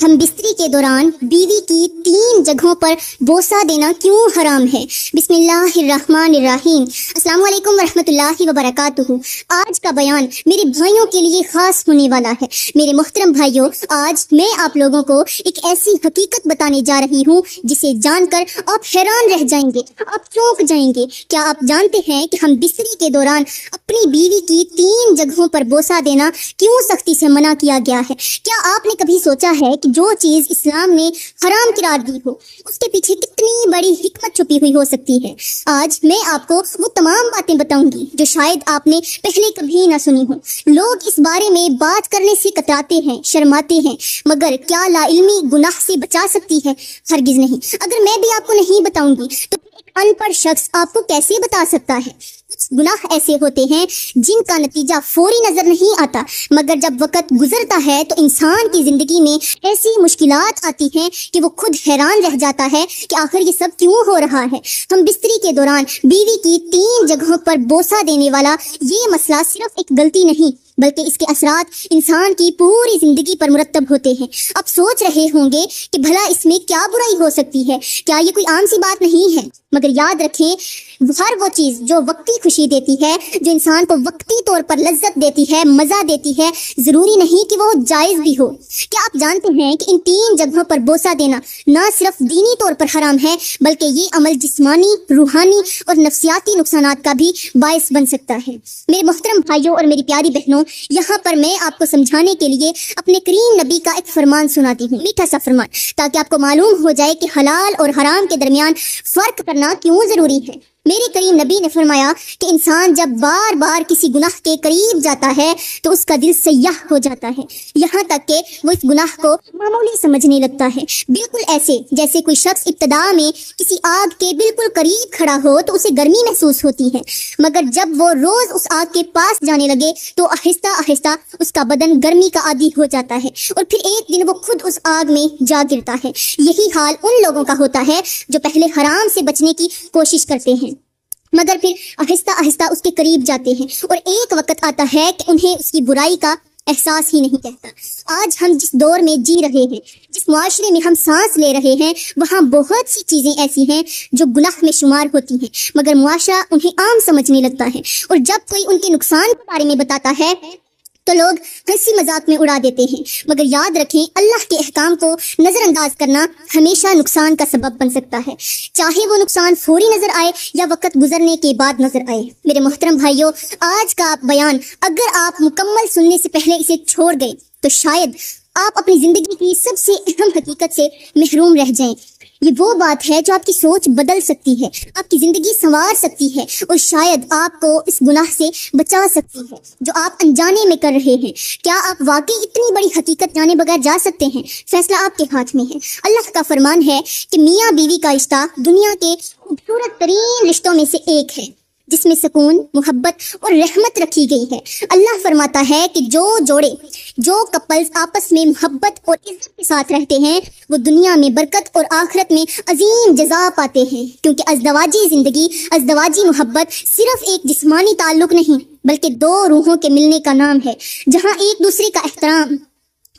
ہم بستری کے دوران بیوی کی 3 جگہوں پر بوسہ دینا کیوں حرام ہے؟ بسم اللہ الرحمن الرحیم۔ السلام علیکم ورحمۃ اللہ وبرکاتہ۔ آج کا بیان میرے بھائیوں کے لیے خاص ہونے والا ہے۔ میرے محترم بھائیوں، آج میں آپ لوگوں کو ایک ایسی حقیقت بتانے جا رہی ہوں جسے جان کر آپ حیران رہ جائیں گے، آپ چونک جائیں گے۔ کیا آپ جانتے ہیں کہ ہم بستری کے دوران اپنی بیوی کی 3 جگہوں پر بوسہ دینا کیوں سختی سے منع کیا گیا ہے؟ کیا آپ نے کبھی سوچا ہے کہ جو چیز اسلام نے حرام قرار دی ہو اس کے پیچھے کتنی بڑی حکمت چھپی ہوئی ہو سکتی ہے؟ آج میں آپ کو وہ تمام باتیں بتاؤں گی جو شاید آپ نے پہلے کبھی نہ سنی ہو۔ لوگ اس بارے میں بات کرنے سے کتراتے ہیں، شرماتے ہیں، مگر کیا لا علمی گناہ سے بچا سکتی ہے؟ ہرگز نہیں۔ اگر میں بھی آپ کو نہیں بتاؤں گی تو ایک ان پڑھ شخص آپ کو کیسے بتا سکتا ہے؟ کچھ گناہ ایسے ہوتے ہیں جن کا نتیجہ فوری نظر نہیں آتا، مگر جب وقت گزرتا ہے تو انسان کی زندگی میں ایسی مشکلات آتی ہیں کہ وہ خود حیران رہ جاتا ہے کہ آخر یہ سب کیوں ہو رہا ہے۔ ہم بستری کے دوران بیوی کی 3 جگہوں پر بوسہ دینے والا یہ مسئلہ صرف ایک غلطی نہیں بلکہ اس کے اثرات انسان کی پوری زندگی پر مرتب ہوتے ہیں۔ آپ سوچ رہے ہوں گے کہ بھلا اس میں کیا برائی ہو سکتی ہے؟ کیا یہ کوئی عام سی بات نہیں ہے؟ مگر یاد رکھیں، ہر وہ چیز جو وقتی خوشی دیتی ہے، جو انسان کو وقتی طور پر لذت دیتی ہے، مزہ دیتی ہے، ضروری نہیں کہ وہ جائز بھی ہو۔ کیا آپ جانتے ہیں کہ ان 3 جگہوں پر بوسہ دینا نہ صرف دینی طور پر حرام ہے بلکہ یہ عمل جسمانی، روحانی اور نفسیاتی نقصانات کا بھی باعث بن سکتا ہے؟ میرے محترم بھائیوں اور میری پیاری بہنوں، یہاں پر میں آپ کو سمجھانے کے لیے اپنے کریم نبی کا ایک فرمان سناتی ہوں، میٹھا سا فرمان، تاکہ آپ کو معلوم ہو جائے کہ حلال اور حرام کے درمیان فرق کرنا کیوں ضروری ہے۔ میرے کریم نبی نے فرمایا کہ انسان جب بار بار کسی گناہ کے قریب جاتا ہے تو اس کا دل سیاہ ہو جاتا ہے، یہاں تک کہ وہ اس گناہ کو معمولی سمجھنے لگتا ہے، بالکل ایسے جیسے کوئی شخص ابتدا میں کسی آگ کے بالکل قریب کھڑا ہو تو اسے گرمی محسوس ہوتی ہے، مگر جب وہ روز اس آگ کے پاس جانے لگے تو آہستہ آہستہ اس کا بدن گرمی کا عادی ہو جاتا ہے اور پھر ایک دن وہ خود اس آگ میں جا گرتا ہے۔ یہی حال ان لوگوں کا ہوتا ہے جو پہلے حرام سے بچنے کی کوشش کرتے ہیں مگر پھر آہستہ آہستہ اس کے قریب جاتے ہیں، اور ایک وقت آتا ہے کہ انہیں اس کی برائی کا احساس ہی نہیں رہتا۔ آج ہم جس دور میں جی رہے ہیں، جس معاشرے میں ہم سانس لے رہے ہیں، وہاں بہت سی چیزیں ایسی ہیں جو گناہ میں شمار ہوتی ہیں مگر معاشرہ انہیں عام سمجھنے لگتا ہے، اور جب کوئی ان کے نقصان کے بارے میں بتاتا ہے تو لوگ ہنسی مذاق میں اڑا دیتے ہیں۔ مگر یاد رکھیں، اللہ کے احکام کو نظر انداز کرنا ہمیشہ نقصان کا سبب بن سکتا ہے، چاہے وہ نقصان فوری نظر آئے یا وقت گزرنے کے بعد نظر آئے۔ میرے محترم بھائیوں، آج کا بیان اگر آپ مکمل سننے سے پہلے اسے چھوڑ گئے تو شاید آپ اپنی زندگی کی سب سے اہم حقیقت سے محروم رہ جائیں۔ یہ وہ بات ہے جو آپ کی سوچ بدل سکتی ہے، آپ کی زندگی سنوار سکتی ہے، اور شاید آپ کو اس گناہ سے بچا سکتی ہے جو آپ انجانے میں کر رہے ہیں۔ کیا آپ واقعی اتنی بڑی حقیقت جانے بغیر جا سکتے ہیں؟ فیصلہ آپ کے ہاتھ میں ہے۔ اللہ کا فرمان ہے کہ میاں بیوی کا رشتہ دنیا کے خوبصورت ترین رشتوں میں سے ایک ہے جس میں سکون، محبت اور رحمت رکھی گئی ہے۔ اللہ فرماتا ہے کہ جو کپلز آپس میں محبت اور عزت کے ساتھ رہتے ہیں وہ دنیا میں برکت اور آخرت میں عظیم جزا پاتے ہیں، کیونکہ ازدواجی زندگی، ازدواجی محبت صرف ایک جسمانی تعلق نہیں بلکہ 2 روحوں کے ملنے کا نام ہے، جہاں ایک دوسرے کا احترام،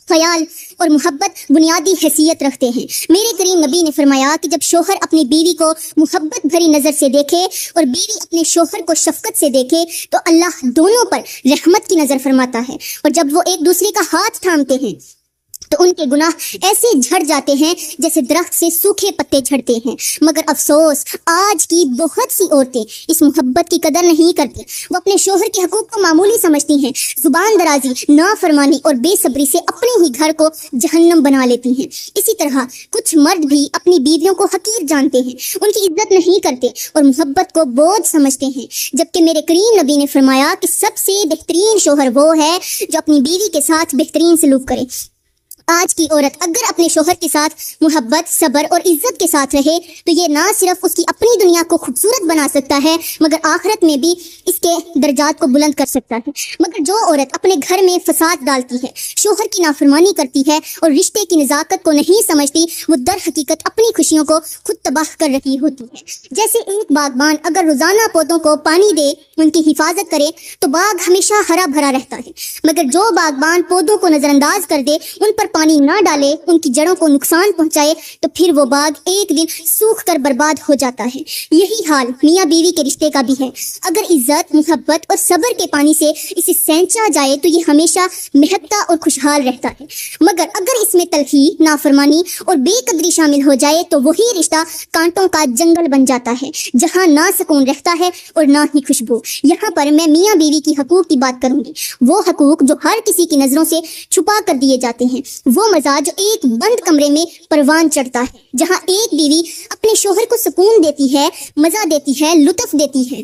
خیال اور محبت بنیادی حیثیت رکھتے ہیں۔ میرے کریم نبی نے فرمایا کہ جب شوہر اپنی بیوی کو محبت بھری نظر سے دیکھے اور بیوی اپنے شوہر کو شفقت سے دیکھے تو اللہ دونوں پر رحمت کی نظر فرماتا ہے، اور جب وہ ایک دوسرے کا ہاتھ تھامتے ہیں تو ان کے گناہ ایسے جھڑ جاتے ہیں جیسے درخت سے سوکھے پتے جھڑتے ہیں۔ مگر افسوس، آج کی بہت سی عورتیں اس محبت کی قدر نہیں کرتی، وہ اپنے شوہر کے حقوق کو معمولی سمجھتی ہیں، زبان درازی، نافرمانی اور بے صبری سے اپنے ہی گھر کو جہنم بنا لیتی ہیں۔ اسی طرح کچھ مرد بھی اپنی بیویوں کو حقیر جانتے ہیں، ان کی عزت نہیں کرتے اور محبت کو بوجھ سمجھتے ہیں، جبکہ میرے کریم نبی نے فرمایا کہ سب سے بہترین شوہر وہ ہے جو اپنی بیوی کے ساتھ بہترین سلوک کرے۔ آج کی عورت اگر اپنے شوہر کے ساتھ محبت، صبر اور عزت کے ساتھ رہے تو یہ نہ صرف اس کی اپنی دنیا کو خوبصورت بنا سکتا ہے مگر آخرت میں بھی اس کے درجات کو بلند کر سکتا ہے۔ مگر جو عورت اپنے گھر میں فساد ڈالتی ہے، شوہر کی نافرمانی کرتی ہے اور رشتے کی نزاکت کو نہیں سمجھتی، وہ در حقیقت اپنی خوشیوں کو خود تباہ کر رہی ہوتی ہے۔ جیسے ایک باغبان اگر روزانہ پودوں کو پانی دے، ان کی حفاظت کرے تو باغ ہمیشہ ہرا بھرا رہتا ہے، مگر جو باغبان پودوں کو نظر انداز کر دے، ان پر پانی نہ ڈالے، ان کی جڑوں کو نقصان پہنچائے، تو پھر وہ باغ ایک دن سوکھ کر برباد ہو جاتا ہے۔ یہی حال میاں بیوی کے رشتے کا بھی ہے۔ اگر عزت، محبت اور صبر کے پانی سے اسے سینچا جائے تو یہ ہمیشہ مہکتا اور خوشحال رہتا ہے، مگر اگر اس میں تلخی، نافرمانی اور بے قدری شامل ہو جائے تو وہی رشتہ کانٹوں کا جنگل بن جاتا ہے، جہاں نہ سکون رہتا ہے اور نہ ہی خوشبو۔ یہاں پر میں میاں بیوی کی حقوق کی بات کروں گی، وہ حقوق جو ہر کسی کی نظروں سے چھپا کر دیے جاتے ہیں، وہ مزہ جو ایک بند کمرے میں پروان چڑھتا ہے، جہاں ایک بیوی اپنے شوہر کو سکون دیتی ہے، مزہ دیتی ہے، لطف دیتی ہے،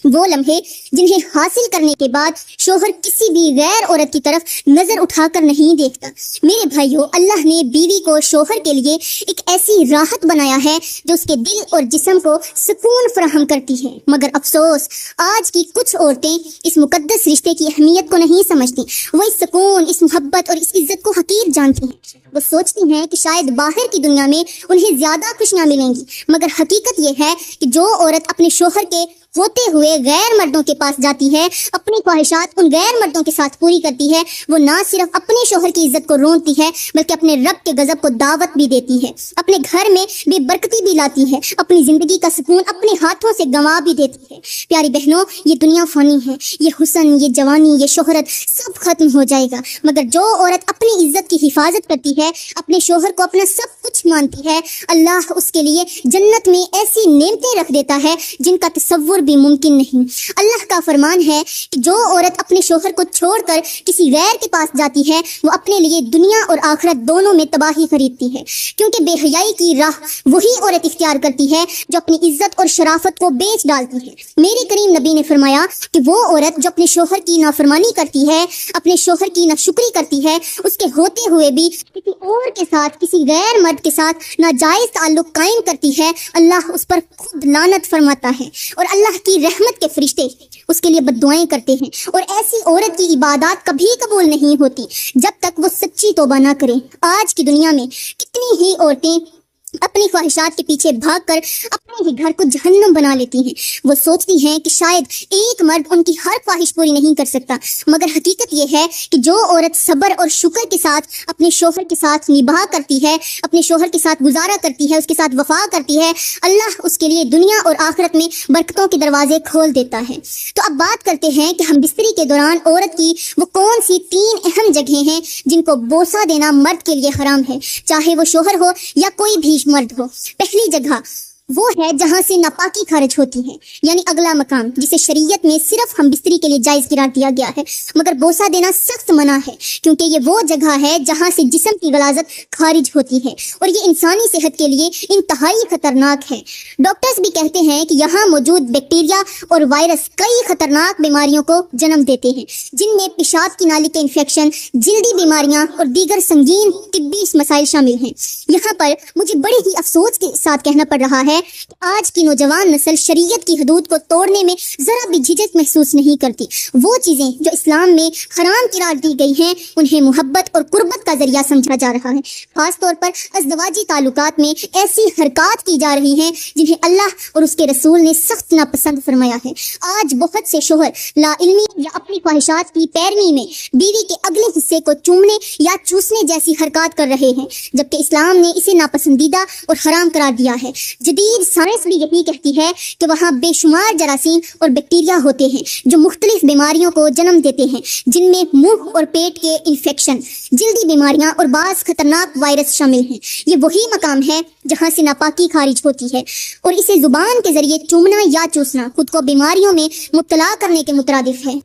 وہ لمحے جنہیں حاصل کرنے کے بعد شوہر کسی بھی غیر عورت کی طرف نظر اٹھا کر نہیں دیکھتا۔ میرے بھائیوں، اللہ نے بیوی کو شوہر کے لیے ایک ایسی راحت بنایا ہے جو اس کے دل اور جسم کو سکون فراہم کرتی ہے، مگر افسوس آج کی کچھ عورتیں اس مقدس رشتے کی اہمیت کو نہیں سمجھتی۔ وہ اس سکون، اس محبت اور اس عزت کو حقیر جانتی ہیں۔ وہ سوچتی ہیں کہ شاید باہر کی دنیا میں انہیں زیادہ خوشیاں ملیں گی، مگر حقیقت یہ ہے کہ جو عورت اپنے شوہر کے ہوتے ہوئے غیر مردوں کے پاس جاتی ہے، اپنی خواہشات ان غیر مردوں کے ساتھ پوری کرتی ہے، وہ نہ صرف اپنے شوہر کی عزت کو رونتی ہے بلکہ اپنے رب کے غضب کو دعوت بھی دیتی ہے، اپنے گھر میں بے برکتی بھی لاتی ہے، اپنی زندگی کا سکون اپنے ہاتھوں سے گنوا بھی دیتی ہے۔ پیاری بہنوں، یہ دنیا فانی ہے، یہ حسن، یہ جوانی، یہ شہرت سب ختم ہو جائے گا، مگر جو عورت اپنی عزت کی حفاظت کرتی ہے، اپنے شوہر کو اپنا سب کچھ مانتی ہے، اللہ اس کے لیے جنت میں ایسی نعمتیں رکھ دیتا ہے جن کا تصور بھی ممکن نہیں۔ اللہ کا فرمان ہے کہ جو عورت اپنے شوہر کو چھوڑ کر کسی غیر کے پاس جاتی ہے، وہ اپنے لیے دنیا اور آخرت دونوں میں تباہی خریدتی ہے، کیونکہ بے حیائی کی راہ وہی عورت اختیار کرتی ہے جو اپنی عزت اور شرافت کو بیچ ڈالتی ہے۔ میرے کریم نبی نے فرمایا کہ وہ عورت جو اپنے شوہر کی نافرمانی کرتی ہے، اپنے شوہر کی ناشکری کرتی ہے، اس کے ہوتے ہوئے بھی کسی اور کے ساتھ، کسی غیر مرد کے ساتھ ناجائز تعلق قائم کرتی ہے، اللہ اس پر خود لعنت فرماتا ہے، اور اللہ کی رحمت کے فرشتے اس کے لیے بد دعائیں کرتے ہیں، اور ایسی عورت کی عبادات کبھی قبول نہیں ہوتی جب تک وہ سچی توبہ نہ کرے۔ آج کی دنیا میں کتنی ہی عورتیں اپنی خواہشات کے پیچھے بھاگ کر اپنے ہی گھر کو جہنم بنا لیتی ہیں۔ وہ سوچتی ہیں کہ شاید ایک مرد ان کی ہر خواہش پوری نہیں کر سکتا، مگر حقیقت یہ ہے کہ جو عورت صبر اور شکر کے ساتھ اپنے شوہر کے ساتھ نباہ کرتی ہے، اپنے شوہر کے ساتھ گزارا کرتی ہے، اس کے ساتھ وفا کرتی ہے، اللہ اس کے لیے دنیا اور آخرت میں برکتوں کے دروازے کھول دیتا ہے۔ تو اب بات کرتے ہیں کہ ہم بستری کے دوران عورت کی وہ کون سی 3 اہم جگہیں ہیں جن کو بوسہ دینا مرد کے لیے حرام ہے، چاہے وہ شوہر ہو یا کوئی بھی مرد ہو۔ پہلی جگہ وہ ہے جہاں سے ناپاکی خارج ہوتی ہے، یعنی اگلا مقام جسے شریعت میں صرف ہم بستری کے لیے جائز قرار دیا گیا ہے، مگر بوسہ دینا سخت منع ہے، کیونکہ یہ وہ جگہ ہے جہاں سے جسم کی غلاظت خارج ہوتی ہے، اور یہ انسانی صحت کے لیے انتہائی خطرناک ہے۔ ڈاکٹرز بھی کہتے ہیں کہ یہاں موجود بیکٹیریا اور وائرس کئی خطرناک بیماریوں کو جنم دیتے ہیں، جن میں پیشاب کی نالی کے انفیکشن، جلدی بیماریاں اور دیگر سنگین طبی مسائل شامل ہیں۔ یہاں پر مجھے بڑے ہی افسوس کے ساتھ کہنا پڑ رہا ہے کہ آج کی نوجوان نسل شریعت کی حدود کو توڑنے میں ذرا بھی جھجک محسوس نہیں کرتی۔ وہ چیزیں جو اسلام میں حرام قرار دی گئی ہیں انہیں محبت اور قربت کا ذریعہ سمجھا جا رہا ہے۔ خاص طور پر ازدواجی تعلقات میں ایسی حرکات کی جا رہی ہیں جنہیں اللہ اور اس کے رسول نے سخت ناپسند فرمایا ہے۔ آج بہت سے شوہر لا علمی یا اپنی خواہشات کی پیروی میں بیوی کے اگلے حصے کو چومنے یا چوسنے جیسی حرکات کر رہے ہیں، جبکہ اسلام نے اسے ناپسندیدہ اور حرام قرار دیا ہے۔ جدید سائنس بھی یہی کہتی ہے کہ وہاں بے شمار جراثیم اور بیکٹیریا ہوتے ہیں جو مختلف بیماریوں کو جنم دیتے ہیں، جن میں منہ اور پیٹ کے انفیکشن، جلدی بیماریاں اور بعض خطرناک وائرس شامل ہیں۔ یہ وہی مقام ہے جہاں سے ناپاکی خارج ہوتی ہے، اور اسے زبان کے ذریعے چومنا یا چوسنا خود کو بیماریوں میں مبتلا کرنے کے مترادف ہے۔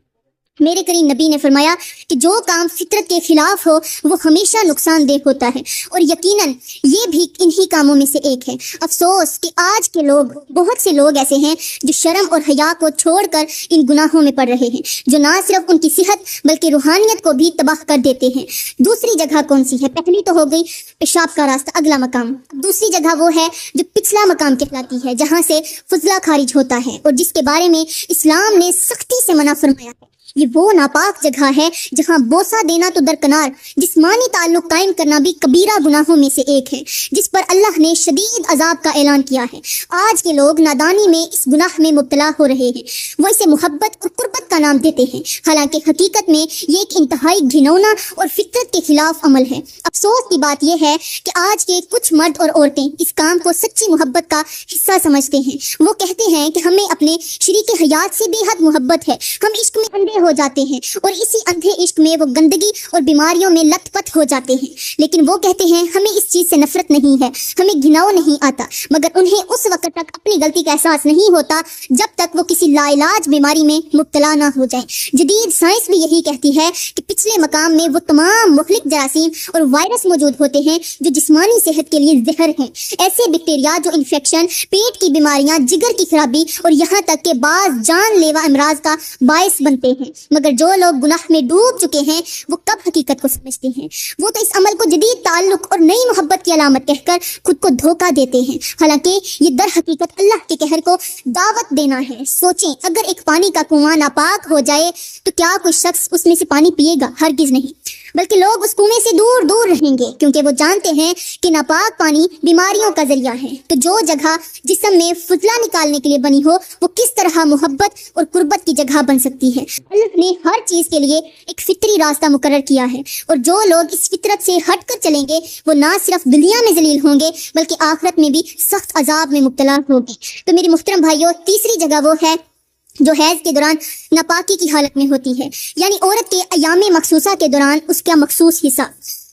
میرے کریم نبی نے فرمایا کہ جو کام فطرت کے خلاف ہو وہ ہمیشہ نقصان دہ ہوتا ہے، اور یقیناً یہ بھی انہی کاموں میں سے ایک ہے۔ افسوس کہ آج کے لوگ، بہت سے لوگ ایسے ہیں جو شرم اور حیا کو چھوڑ کر ان گناہوں میں پڑ رہے ہیں، جو نہ صرف ان کی صحت بلکہ روحانیت کو بھی تباہ کر دیتے ہیں۔ دوسری جگہ کون سی ہے؟ پہلی تو ہو گئی پیشاب کا راستہ، اگلا مقام۔ دوسری جگہ وہ ہے جو پچھلا مقام کہلاتی ہے، جہاں سے فضلہ خارج ہوتا ہے، اور جس کے بارے میں اسلام نے سختی سے منع فرمایا ہے۔ یہ وہ ناپاک جگہ ہے جہاں بوسہ دینا تو درکنار، جسمانی تعلق قائم کرنا بھی کبیرہ گناہوں میں سے ایک ہے، جس پر اللہ نے شدید عذاب کا اعلان کیا ہے۔ آج کے لوگ نادانی میں اس گناہ میں مبتلا ہو رہے ہیں، وہ اسے محبت اور قربت کا نام دیتے ہیں، حالانکہ حقیقت میں یہ ایک انتہائی گھنونا اور فطرت کے خلاف عمل ہے۔ افسوس کی بات یہ ہے کہ آج کے کچھ مرد اور عورتیں اس کام کو سچی محبت کا حصہ سمجھتے ہیں۔ وہ کہتے ہیں کہ ہمیں اپنے شریک حیات سے بے حد محبت ہے، ہم عشق میں اندھے ہو جاتے ہیں اور اسی اندھے عشق میں وہ گندگی اور بیماریوں میں لت پت ہو جاتے ہیں۔ لیکن وہ کہتے ہیں ہمیں اس چیز سے نفرت نہیں ہے، ہمیں گھناؤ نہیں آتا، مگر انہیں اس وقت تک اپنی غلطی کا احساس نہیں ہوتا جب تک وہ کسی لا علاج بیماری میں مبتلا نہ ہو جائیں۔ جدید سائنس بھی یہی کہتی ہے کہ پچھلے مقام میں وہ تمام مہلک جراثیم اور وائرس موجود ہوتے ہیں جو جسمانی صحت کے لیے زہر ہیں، ایسے بیکٹیریا جو انفیکشن، پیٹ کی بیماریاں، جگر کی خرابی اور یہاں تک کہ بعض جان لیوا امراض کا باعث بنتے ہیں۔ مگر جو لوگ گناہ میں ڈوب چکے ہیں وہ کب حقیقت کو سمجھتے ہیں؟ وہ تو اس عمل کو جدید تعلق اور نئی محبت کی علامت کہہ کر خود کو دھوکہ دیتے ہیں، حالانکہ یہ در حقیقت اللہ کے قہر کو دعوت دینا ہے۔ سوچیں، اگر ایک پانی کا کنواں ناپاک ہو جائے تو کیا کوئی شخص اس میں سے پانی پیے گا؟ ہرگز نہیں، بلکہ لوگ اس کنویں سے دور دور رہیں گے، کیونکہ وہ جانتے ہیں کہ ناپاک پانی بیماریوں کا ذریعہ ہے۔ تو جو جگہ جسم میں فضلہ نکالنے کے لیے بنی ہو وہ کس طرح محبت اور قربت کی جگہ بن سکتی ہے؟ اللہ نے ہر چیز کے لیے ایک فطری راستہ مقرر کیا ہے، اور جو لوگ اس فطرت سے ہٹ کر چلیں گے وہ نہ صرف دنیا میں ذلیل ہوں گے بلکہ آخرت میں بھی سخت عذاب میں مبتلا ہوگے۔ تو میرے محترم بھائیوں، تیسری جگہ وہ ہے جو حیض کے دوران ناپاکی کی حالت میں ہوتی ہے، یعنی عورت کے ایام مخصوصہ کے دوران اس کا مخصوص حصہ،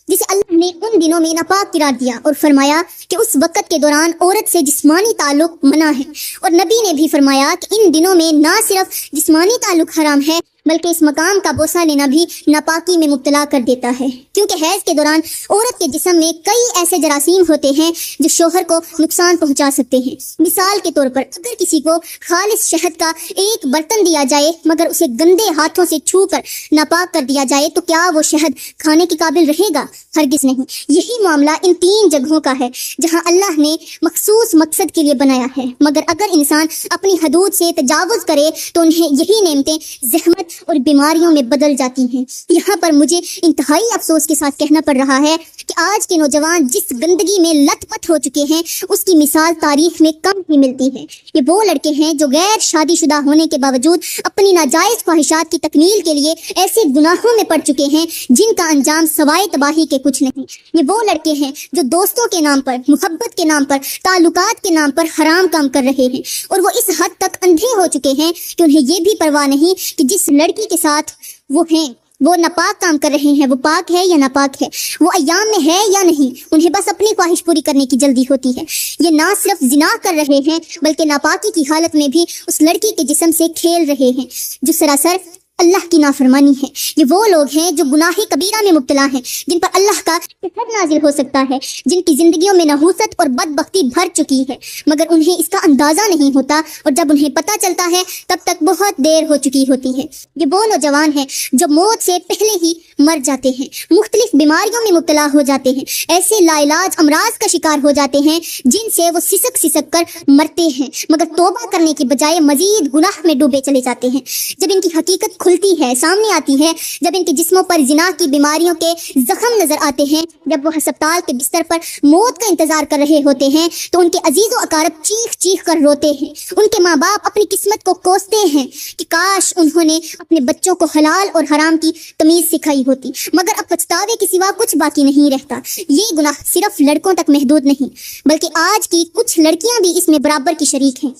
جسے اللہ نے ان دنوں میں ناپاک قرار دیا اور فرمایا کہ اس وقت کے دوران عورت سے جسمانی تعلق منع ہے، اور نبی نے بھی فرمایا کہ ان دنوں میں نہ صرف جسمانی تعلق حرام ہے بلکہ اس مقام کا بوسہ لینا بھی ناپاکی میں مبتلا کر دیتا ہے، کیونکہ حیض کے دوران عورت کے جسم میں کئی ایسے جراثیم ہوتے ہیں جو شوہر کو نقصان پہنچا سکتے ہیں۔ مثال کے طور پر اگر کسی کو خالص شہد کا ایک برتن دیا جائے مگر اسے گندے ہاتھوں سے چھو کر ناپاک کر دیا جائے تو کیا وہ شہد کھانے کے قابل رہے گا؟ ہرگز نہیں۔ یہی معاملہ ان تین جگہوں کا ہے جہاں اللہ نے مخصوص مقصد کے لیے بنایا ہے، مگر اگر انسان اپنی حدود سے تجاوز کرے تو انہیں یہی نعمتیں زحمت اور بیماریوں میں بدل جاتی ہیں۔ یہاں پر مجھے انتہائی افسوس کے ساتھ کہنا پڑ رہا ہے کہ آج کے نوجوان جس گندگی میں لت پت ہو چکے ہیں اس کی مثال تاریخ میں کم ہی ملتی ہے۔ یہ وہ لڑکے ہیں جو غیر شادی شدہ ہونے کے باوجود اپنی ناجائز خواہشات کی تکمیل کے لیے ایسے گناہوں میں پڑ چکے ہیں جن کا انجام سوائے تباہی کے کچھ نہیں۔ یہ وہ لڑکے ہیں جو دوستوں کے نام پر، محبت کے نام پر، تعلقات کے نام پر حرام کام کر رہے ہیں، اور وہ اس حد تک اندھے ہو چکے ہیں کہ انہیں یہ بھی پرواہ نہیں کہ جس لڑکی کے ساتھ وہ ہیں وہ ناپاک کام کر رہے ہیں، وہ پاک ہے یا ناپاک ہے، وہ ایام میں ہے یا نہیں، انہیں بس اپنی خواہش پوری کرنے کی جلدی ہوتی ہے۔ یہ نہ صرف زنا کر رہے ہیں بلکہ ناپاکی کی حالت میں بھی اس لڑکی کے جسم سے کھیل رہے ہیں جو سراسر اللہ کی نافرمانی ہے۔ یہ وہ لوگ ہیں جو گناہ کبیرہ میں مبتلا ہیں، جن پر اللہ کا قہر نازل ہو سکتا ہے، جن کی زندگیوں میں نحوست اور بدبختی بھر چکی ہے، مگر انہیں اس کا اندازہ نہیں ہوتا، اور جب انہیں پتہ چلتا ہے تب تک بہت دیر ہو چکی ہوتی ہے۔ یہ وہ نوجوان ہیں جو موت سے پہلے ہی مر جاتے ہیں، مختلف بیماریوں میں مبتلا ہو جاتے ہیں، ایسے لا علاج امراض کا شکار ہو جاتے ہیں جن سے وہ سسک سسک کر مرتے ہیں، مگر توبہ کرنے کی بجائے مزید گناہ میں ڈوبے چلے جاتے ہیں۔ جب ان کی حقیقت کھلتی ہے، سامنے آتی ہے، جب ان کے جسموں پر زنا کی بیماریوں کے زخم نظر آتے ہیں، جب وہ ہسپتال کے بستر پر موت کا انتظار کر رہے ہوتے ہیں تو ان کے عزیز و اقارب چیخ چیخ کر روتے ہیں، ان کے ماں باپ اپنی قسمت کو کوستے ہیں کہ کاش انہوں نے اپنے بچوں کو حلال اور حرام کی تمیز سکھائی ہوتی، مگر اب پچھتاوے کے سوا کچھ باقی نہیں رہتا۔ یہ گناہ صرف لڑکوں تک محدود نہیں بلکہ آج کی کچھ لڑکیاں بھی اس میں برابر کی شریک ہیں۔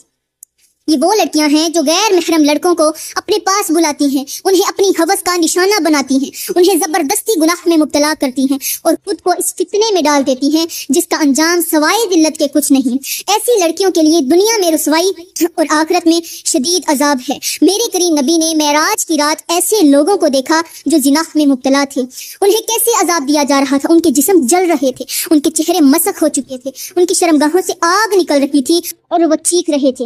یہ وہ لڑکیاں ہیں جو غیر محرم لڑکوں کو اپنے پاس بلاتی ہیں، انہیں اپنی ہوس کا نشانہ بناتی ہیں، انہیں زبردستی گناہ میں مبتلا کرتی ہیں اور خود کو اس فتنے میں ڈال دیتی ہیں جس کا انجام سوائے ذلت کے کچھ نہیں۔ ایسی لڑکیوں کے لیے دنیا میں رسوائی اور آخرت میں شدید عذاب ہے۔ میرے کریم نبی نے معراج کی رات ایسے لوگوں کو دیکھا جو زنا میں مبتلا تھے، انہیں کیسے عذاب دیا جا رہا تھا، ان کے جسم جل رہے تھے، ان کے چہرے مسخ ہو چکے تھے، ان کی شرمگاہوں سے آگ نکل رہی تھی اور وہ چیخ رہے تھے۔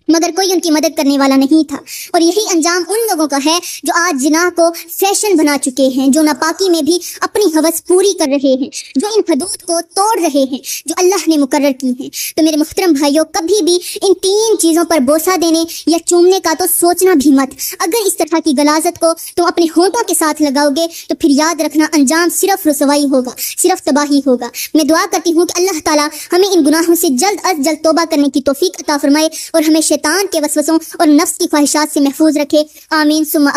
مگر کوئی ان کی مدد کرنے والا نہیں تھا. اور یہی انجام ان لوگوں کا ہے جو آج زنا کو فیشن بنا چکے ہیں، جو ناپاکی میں بھی اپنی ہوس پوری کر رہے ہیں، جو ان حدود کو توڑ رہے ہیں جو اللہ نے مقرر کی ہیں. تو میرے محترم بھائیوں، کبھی بھی ان 3 چیزوں پر بوسہ دینے یا چومنے کا تو سوچنا بھی مت. اگر اس طرح کی غلاظت کو تم اپنے ہونٹوں کے ساتھ لگاؤ گے تو پھر یاد رکھنا انجام صرف رسوائی ہوگا، صرف تباہی ہوگا. میں دعا کرتی ہوں کہ اللہ تعالیٰ ہمیں ان گناہوں سے جلد از جلد توبہ کرنے کی توفیق عطا فرمائے اور ہمیں شیطان کے وسوسوں اور نفس کی خواہشات سے محفوظ رکھے. آمین ثم آمین.